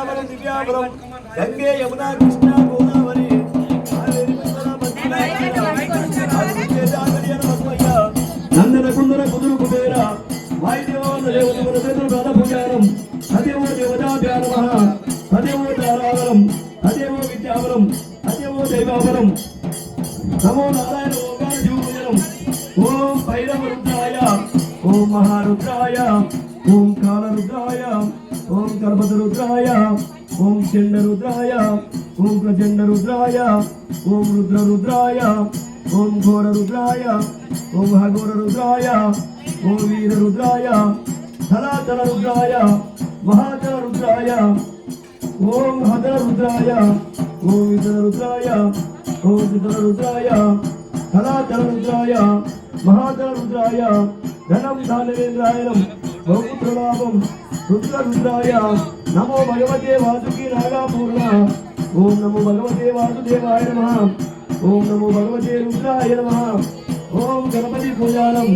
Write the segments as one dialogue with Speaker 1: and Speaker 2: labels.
Speaker 1: శ్యామలం దివ్యామలం గంగే యమునా కృష్ణ గోదావరి నందన కుందర కుదురు కుబేర వాయుదేవో పూజారం అదేవో దేవతాభ్యానమ అదేవో తారావరం అదేవో విద్యావరం అదేవో దైవావరం నమో నారాయణ ఓంకార శివపూజనం ఓం భైరవ రుద్రాయ ఓం మహారుద్రాయ ఓం కాలరుద్రాయ ఓం కల్పత రుద్రాయ ఓం చండ రుద్రాయ ఓం ప్రచండ రుద్రాయ ఓం రుద్ర రుద్రాయ ఓం ఘోర రుద్రాయ ఓం హఘోర రుద్రాయ ఓం వీర రుద్రాయ ధలాచల రుద్రాయ మహాచల రుద్రాయ ఓం హదర రుద్రాయ ఓం వితర రుద్రాయ ఓం వితర రుద్రాయ ధలాచల రుద్రాయ మహాచల రుద్రాయ ధనం ధాన్యవేంద్రాయనం బహుపుత్రలాభం రుద్ర రుద్రాయ నమో భగవతే వాసుకి నాగాపూర్ణ ఓం నమో భగవతే వాసుదేవాయ నమః ఓం నమో భగవతే రుద్రాయ నమః ఓం గణపతి పూజానం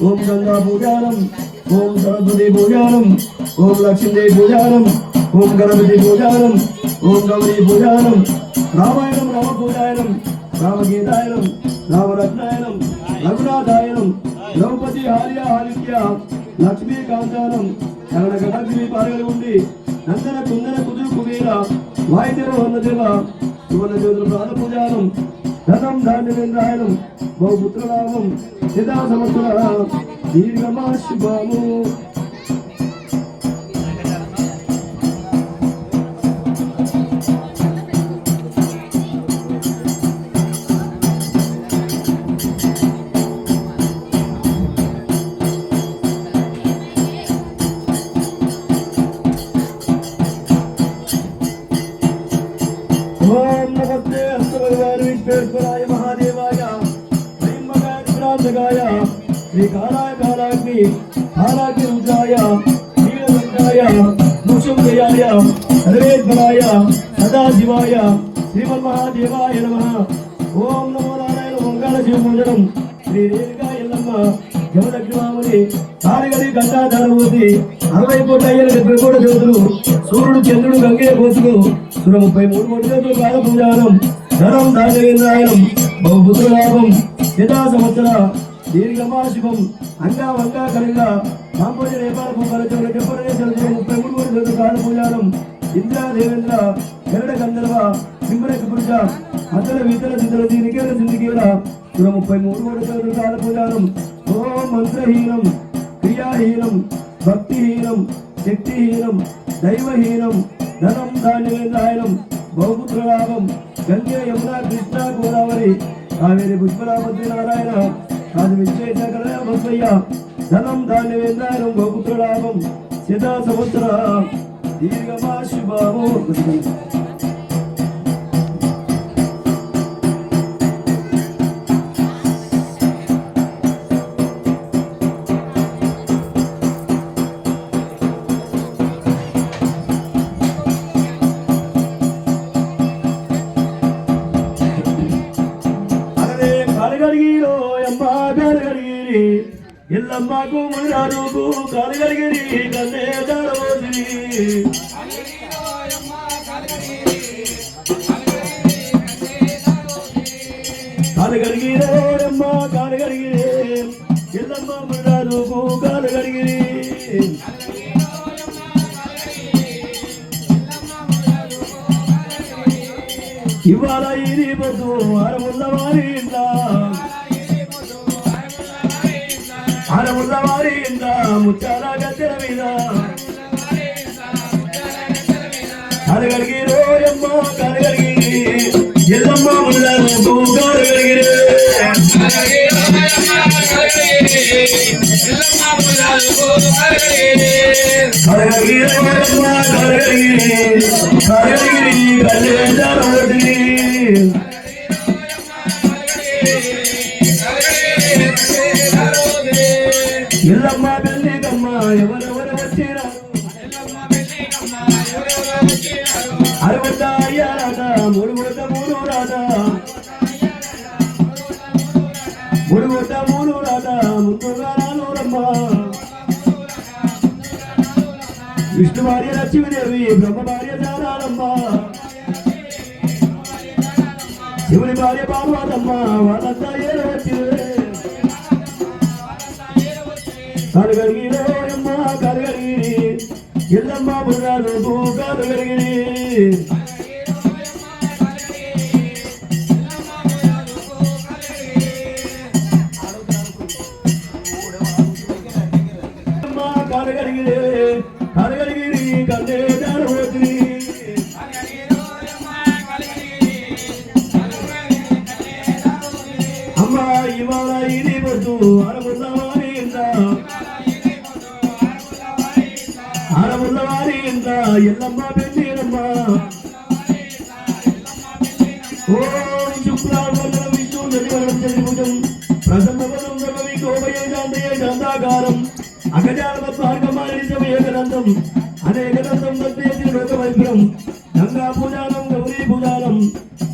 Speaker 1: ఓం గంగా పూజానం ఓం సరస్వతి పూజానం ఓం లక్ష్మీదేవి పూజానం ఓం గణపతి పూజానం ఓం గౌరీ పూజానం రామాయణం రామ పూజాయనం రామగీతాయనం రామరత్నాయనం రఘునాథాయనం ద్రౌపది హార్య హారిత్య లక్ష్మీకాంతానం కనకలక్ష్మి పారగలి ఉండి నందన కుందన కుదురు కుబేర వాయుదేవ వన్నదేవ సువర్ణ జ్యోతుల ప్రాణ పూజానం ధనం ధాన్యవేంద్రాయనం బహుపుత్రలాభం యథా సంవత్సర దీర్ఘమా శుభము. ఓం నమస్తే అస్తభగవాన్ విశ్వేశ్వరాయ మహాదేవాయ శ్రీమగాయ విభ్రాంతకాయ శ్రీకాలాయ కాలాగ్ని కాలాగ్ని రుద్రాయ నీలకంఠాయ మోక్షంజయాయ సర్వేశ్వరాయ సదాశివాయ శ్రీమన్మహాదేవాయ నమః. ఓం నమో నారాయణ ఓంకార శివపూజనం శ్రీ రేణుకా ఎల్లమ్మ యమదగ్నిమామని కాలిగలి గంటాధారమూర్తి 60 కోట్ల 70 కోట్ల జ్యోతులు సూర్యుడు చంద్రుడు గంగే కోతులు 33 కోట్ల జ్యోతులు కాల పూజానం ధనం ధాన్యవేంద్రాయనం బహుపుత్రలాభం యథా సంవత్సర దీర్ఘమా శుభం అంగా వంగా కళింగ కాంపోజ నేపాలకు కలచోడ చెప్పరేశ్వర 33 కోట్ల జ్యోతులు కాల పూజానం ఇంద్ర దేవేంద్ర గరుడ గంధర్వ సింహరేఖ పురుష అతల వితల సిద్ధల దీనికేల సింధికేల 33 కోట్ల జ్యోతులు కాల పూజానం ఓం మంత్రహీనం క్రియాహీనం భక్తిహీనం శక్తిహీనం దైవహీనం ధనం ధాన్యవేంద్రాయనం బహుపుత్రలాభం గంగే యమునా కృష్ణ గోదావరి కావేరి పుష్పరాపతి నారాయణ కాదు విశ్వేశకరయ్య ధనం ధాన్యవేంద్రాయనం బహుపుత్రలాభం శతా సంవత్సర దీర్ఘమా శుభము. ఎల్లమ్మకు మురారుకు కాలగలిగిరి కన్నే దాడవోసి కాలగలిగిరేమ్మ కాలగలిగిరే ఎల్లమ్మ మురారుకు కాలగలిగిరి ఇవాళ ఇది పొద్దు అరముల్ల వారి ఇంట్లో అరముల్లవారి ఇంత ముచ్చాల గద్దెల మీద కలగలిగి రోయమ్మ కలగలిగి ఎల్లమ్మ ముళ్ళకు కలగలిగి కలగలిగి రోయమ్మ కలగలిగి కలగలిగి కళ్యాణి ఎల్లమ్మ పెళ్లికమ్మ ఎవరెవరు వచ్చినా అరవద్ద అయ్యారాట 3 గుడ్డ 3 రాట 3 గుడ్డ 3 రాట ముందుగా రానురమ్మ విష్ణు భార్య లక్ష్మీదేవి బ్రహ్మ భార్య జానాలమ్మ శివుని భార్య పార్వతమ్మ వాళ్ళంతా ఏడు వచ్చింది కలగలిగిలో అమ్మ కలగలిగి ఎల్లమ్మ బుర్రాలు కలగలిగి కలగలిగిరి కన్నే జానవోత్రి అమ్మ ఇవాళ ఇది పొద్దు అరముల్లవారి ఇంత ఎల్లమ్మ పెళ్ళినమ్మ ఓం శుక్లావరణం విష్ణు నదివరం చంద్రభుజం ప్రసన్నవరం బ్రహ్మవి గోమయే శాంతయే శాంతాకారం అగజానమత్మార్గమానిజం ఏకదంతం అనేకదంతం తద్వేసి లోకవైభ్రం గంగా పూజానం గౌరీ పూజానం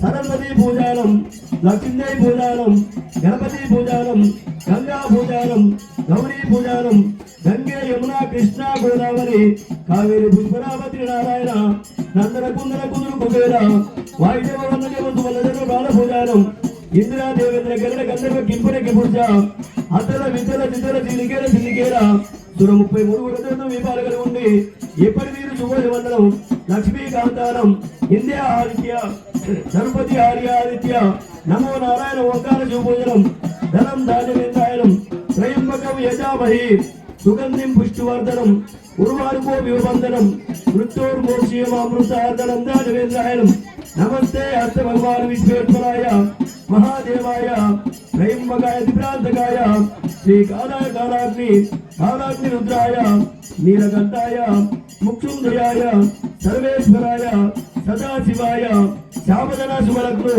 Speaker 1: సరస్వతి పూజానం లక్ష్మీ పూజానం గణపతి పూజానం గంగా పూజానం గౌరీ పూజానం గంగే యమునా కృష్ణ గోదావరి కావేరి పుష్పరావతి నారాయణ నందన కుందన కుదురు కుబేర వాయుదేవ వందదేవ వల్లదేవ బాల పూజానం ఇందిరా దేవేంద్ర గరుడ గంధర్వ కింపురకి పూజ అతల వితల చితల చిలికేర చిలికేర సుర 33 గుణదం విపాలకలు ఉండి ఎప్పటి వీరు శుభోజ వందనం లక్ష్మీకాంతానం ఇంద్య ఆదిత్య గణపతి ఆర్య ఆదిత్య నమో నారాయణ ఓంకార శుభోజనం ధనం ధాన్యమేంద్రాయనం త్రయంబకం యజామహి సుగంధిం పుష్టివర్ధనం ఉర్వారుకో వివందనం మృత్యోర్మోక్షేమామృతార్దనం ధాన్యమేంద్రాయనం నమస్తే హస్త భగవాన్ విశ్వేశ్వరాయ మహాదేవాయ త్రయంబకాయ దివ్రాంతకాయ శ్రీ కాలాయ కాలాగ్ని రుద్రాయ నీలకంఠాయ ముక్షుంజయాయ సర్వేశ్వరాయ సదాశివాయ శామదన శుభలగ్ను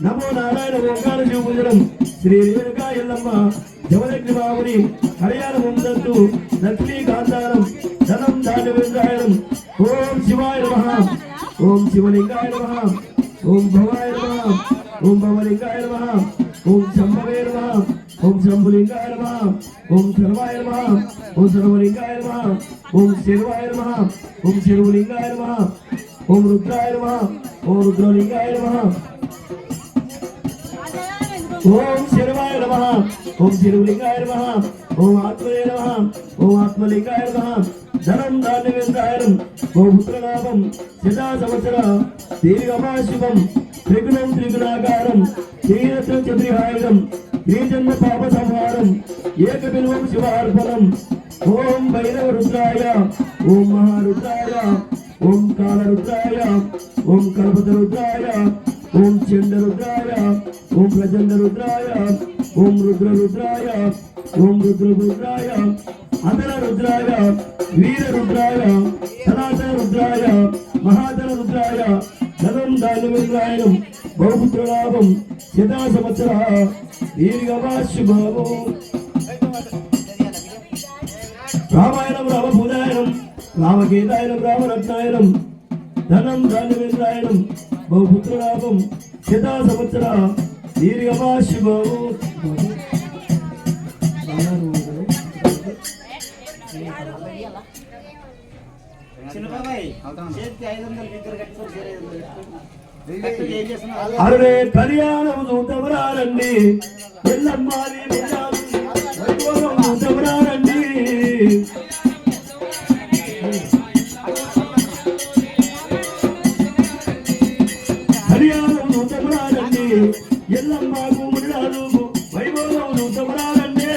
Speaker 1: నమో నారాయణ ఓంకార శివపూజనం శ్రీ రేణుకా ఎల్లమ్మ జవలగ్ని బాబుని కళ్యాణ ముందంతు లక్ష్మీకాంతానం ధనం ధాన్యవేంద్రాయనం ఓం శివాయ నమః ఓం శివలింగాయ నమః ఓం భవాయ నమః ఓం భవలింగాయ నమః ఓం శంభవే నమః ఓం శంభులింగాయ నమః ఓం సర్వాయ నమః ఓం సర్వలింగాయ నమః ఓం శర్వాయ నమః ఓం శర్వలింగాయ నమః ఓం రుద్రాయ నమః ఓం రుద్రలింగాయ నమః ఓం శర్వాయ నమః ఓం శర్వలింగాయ నమః ఓం ఆత్మనే నమః ఓం ఆత్మలింగాయ నమః ధనం ధాన్యవేంద్రాయనం గోపుత్రనాభం శతా సంవత్సర దీర్ఘమాశుభం త్రిగుణం త్రిగుణాకారం శ్రీరత్నం చతుర్హాయుధం శ్రీజన్మ పాప సంహారం ఏకబిల్వం శివార్పణం ఓం భైరవ రుద్రాయ ఓం మహారుద్రాయ ఓం కాలరుద్రాయ ఓం కల్పత రుద్రాయ ఓం చండ రుద్రాయ ఓం ప్రచండ రుద్రాయ ఓం రుద్ర రుద్రాయ ఓం రుద్ర రుద్రాయ అదర రుద్రాయ వీర రుద్రాయ సనాతన రుద్రాయ మహాదర రుద్రాయ ధనం ధాన్యమింద్రాయణం బహుపుత్రలాభం శతా సంవత్సర దీర్ఘమాశుభావం రామాయణం రామపూజాయనం రామగీతాయనం రామరత్నాయనం ధనం ధాన్యమింద్రాయణం బహుపుత్రలాభం శతా సంవత్సర దీర్ఘమాశుభావం అరే కళ్యాణం చూతమరారండి ఎల్లమ్మాది చూతమరారండి కళ్యాణం చూతమరారండి ఎల్లమ్మకు ముడిరాలు వైభవం చూతమరారండి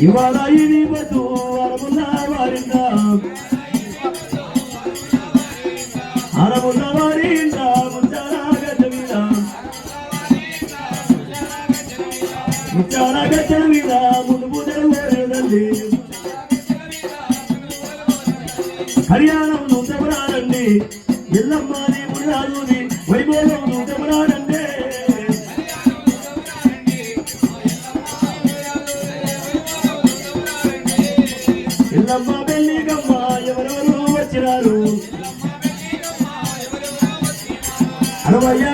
Speaker 1: ఇవాళ ఇది బతు అరమున్న వారింద ముచ్చారా గచ్చల మీద ముందు పూజలు కోరేదండి హరియాణం నూతమరాడండి ఎల్లమ్మది ముడిరాజుది వైభోగం నూతమరాడండి ఎల్లమ్మ పెళ్ళికమ్మ ఎవరెవరు వచ్చినారు అరవయ్య